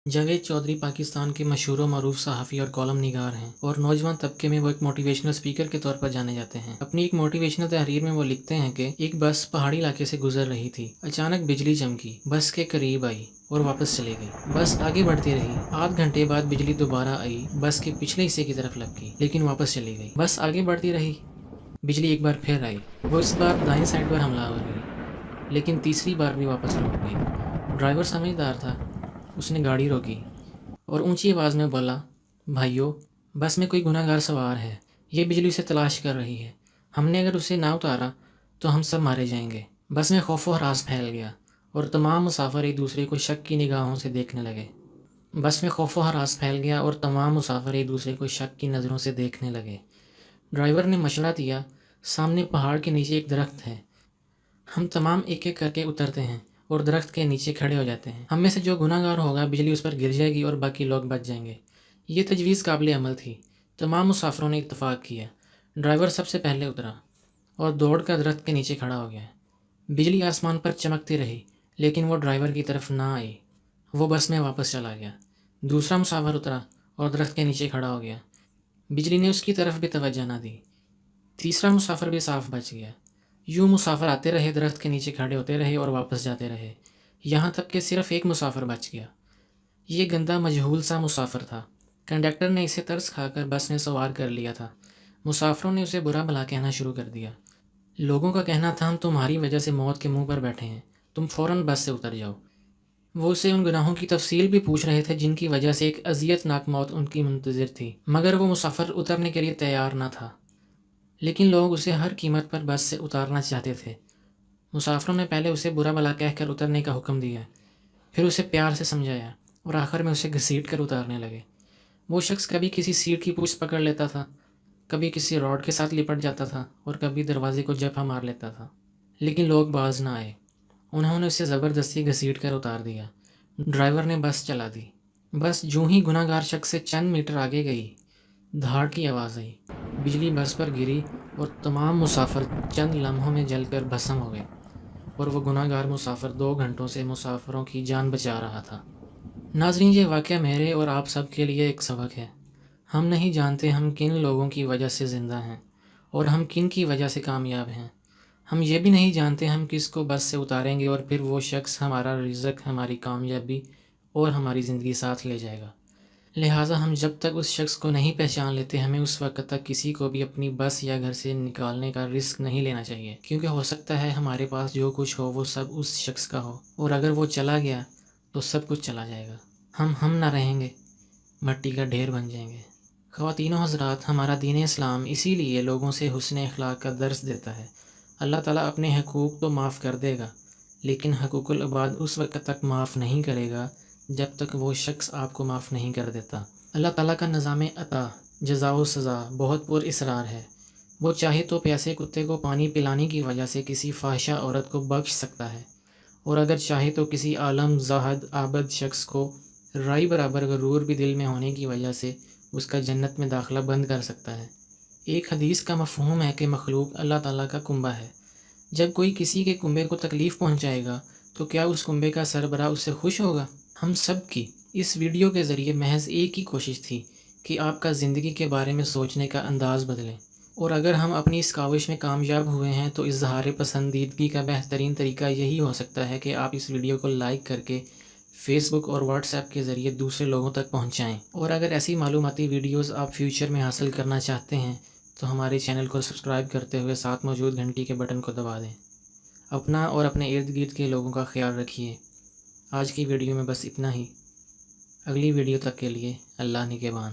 جاوید چودھری پاکستان کے مشہور و معروف صحافی اور کالم نگار ہیں اور نوجوان طبقے میں وہ ایک موٹیویشنل اسپیکر کے طور پر جانے جاتے ہیں۔ اپنی ایک موٹیویشنل تحریر میں وہ لکھتے ہیں کہ ایک بس پہاڑی علاقے سے گزر رہی تھی، اچانک بجلی چمکی، بس کے قریب آئی اور واپس چلی گئی۔ بس آگے بڑھتی رہی، آدھ گھنٹے بعد بجلی دوبارہ آئی، بس کے پچھلے حصے کی طرف لپکی لیکن واپس چلی گئی۔ بس آگے بڑھتی رہی، بجلی ایک بار پھر آئی، وہ اس بار دائیں سائڈ پر حملہ آور ہوئی لیکن تیسری بار بھی واپس لوٹ گئی۔ ڈرائیور سمجھدار تھا، اس نے گاڑی روکی اور اونچی آواز میں بولا، بھائیو، بس میں کوئی گناہ گار سوار ہے، یہ بجلی اسے تلاش کر رہی ہے، ہم نے اگر اسے نہ اتارا تو ہم سب مارے جائیں گے۔ بس میں خوف و ہراس پھیل گیا اور تمام مسافر ایک دوسرے کو شک کی نگاہوں سے دیکھنے لگے۔ بس میں خوف و ہراس پھیل گیا اور تمام مسافر ایک دوسرے کو شک کی نظروں سے دیکھنے لگے۔ ڈرائیور نے مشورہ دیا، سامنے پہاڑ کے نیچے ایک درخت ہے، ہم تمام ایک ایک کر کے اترتے ہیں اور درخت کے نیچے کھڑے ہو جاتے ہیں، ہم میں سے جو گناہ گار ہوگا بجلی اس پر گر جائے گی اور باقی لوگ بچ جائیں گے۔ یہ تجویز قابل عمل تھی، تمام مسافروں نے اتفاق کیا۔ ڈرائیور سب سے پہلے اترا اور دوڑ کر درخت کے نیچے کھڑا ہو گیا۔ بجلی آسمان پر چمکتی رہی لیکن وہ ڈرائیور کی طرف نہ آئی، وہ بس میں واپس چلا گیا۔ دوسرا مسافر اترا اور درخت کے نیچے کھڑا ہو گیا، بجلی نے اس کی طرف بھی توجہ نہ دی۔ تیسرا مسافر بھی صاف بچ گیا۔ یوں مسافر آتے رہے، درخت کے نیچے کھڑے ہوتے رہے اور واپس جاتے رہے، یہاں تک کہ صرف ایک مسافر بچ گیا۔ یہ گندا مجہول سا مسافر تھا، کنڈکٹر نے اسے ترس کھا کر بس میں سوار کر لیا تھا۔ مسافروں نے اسے برا بھلا کہنا شروع کر دیا۔ لوگوں کا کہنا تھا، ہم تمہاری وجہ سے موت کے منہ پر بیٹھے ہیں، تم فوراً بس سے اتر جاؤ۔ وہ اسے ان گناہوں کی تفصیل بھی پوچھ رہے تھے جن کی وجہ سے ایک اذیت ناک موت ان کی منتظر تھی، مگر وہ مسافر اترنے کے لیے تیار نہ تھا، لیکن لوگ اسے ہر قیمت پر بس سے اتارنا چاہتے تھے۔ مسافروں نے پہلے اسے برا بھلا کہہ کر اترنے کا حکم دیا، پھر اسے پیار سے سمجھایا اور آخر میں اسے گھسیٹ کر اتارنے لگے۔ وہ شخص کبھی کسی سیٹ کی پوچھ پکڑ لیتا تھا، کبھی کسی راڈ کے ساتھ لپٹ جاتا تھا اور کبھی دروازے کو جھپا مار لیتا تھا، لیکن لوگ باز نہ آئے، انہوں نے اسے زبردستی گھسیٹ کر اتار دیا۔ ڈرائیور نے بس چلا دی۔ بس جوں ہی گناہ گار شخص سے چند میٹر آگے گئی، دھاڑ کی آواز آئی، بجلی بس پر گری اور تمام مسافر چند لمحوں میں جل کر بھسم ہو گئے، اور وہ گناہ گار مسافر 2 گھنٹوں سے مسافروں کی جان بچا رہا تھا۔ ناظرین، یہ واقعہ میرے اور آپ سب کے لیے ایک سبق ہے۔ ہم نہیں جانتے ہم کن لوگوں کی وجہ سے زندہ ہیں اور ہم کن کی وجہ سے کامیاب ہیں۔ ہم یہ بھی نہیں جانتے ہم کس کو بس سے اتاریں گے اور پھر وہ شخص ہمارا رزق، ہماری کامیابی اور ہماری زندگی ساتھ لے جائے گا۔ لہٰذا ہم جب تک اس شخص کو نہیں پہچان لیتے، ہمیں اس وقت تک کسی کو بھی اپنی بس یا گھر سے نکالنے کا رسک نہیں لینا چاہیے، کیونکہ ہو سکتا ہے ہمارے پاس جو کچھ ہو وہ سب اس شخص کا ہو، اور اگر وہ چلا گیا تو سب کچھ چلا جائے گا، ہم نہ رہیں گے، مٹی کا ڈھیر بن جائیں گے۔ خواتین و حضرات، ہمارا دین اسلام اسی لیے لوگوں سے حسن اخلاق کا درس دیتا ہے۔ اللہ تعالیٰ اپنے حقوق تو معاف کر دے گا، لیکن حقوق العباد اس وقت تک معاف نہیں کرے گا جب تک وہ شخص آپ کو معاف نہیں کر دیتا۔ اللہ تعالیٰ کا نظام عطا، جزا و سزا بہت پر اسرار ہے۔ وہ چاہے تو پیاسے کتے کو پانی پلانے کی وجہ سے کسی فاحشہ عورت کو بخش سکتا ہے، اور اگر چاہے تو کسی عالم زاہد عابد شخص کو رائی برابر غرور بھی دل میں ہونے کی وجہ سے اس کا جنت میں داخلہ بند کر سکتا ہے۔ ایک حدیث کا مفہوم ہے کہ مخلوق اللہ تعالیٰ کا کنبہ ہے۔ جب کوئی کسی کے کنبے کو تکلیف پہنچائے گا تو کیا اس کنبے کا سربراہ اس سے خوش ہوگا؟ ہم سب کی اس ویڈیو کے ذریعے محض ایک ہی کوشش تھی کہ آپ کا زندگی کے بارے میں سوچنے کا انداز بدلیں، اور اگر ہم اپنی اس کاوش میں کامیاب ہوئے ہیں تو اظہار پسندیدگی کا بہترین طریقہ یہی ہو سکتا ہے کہ آپ اس ویڈیو کو لائک کر کے فیس بک اور واٹس ایپ کے ذریعے دوسرے لوگوں تک پہنچائیں، اور اگر ایسی معلوماتی ویڈیوز آپ فیوچر میں حاصل کرنا چاہتے ہیں تو ہمارے چینل کو سبسکرائب کرتے ہوئے ساتھ موجود گھنٹی کے بٹن کو دبا دیں۔ اپنا اور اپنے ارد گرد کے لوگوں کا خیال رکھیے۔ آج کی ویڈیو میں بس اتنا ہی، اگلی ویڈیو تک کے لیے اللہ نگہبان۔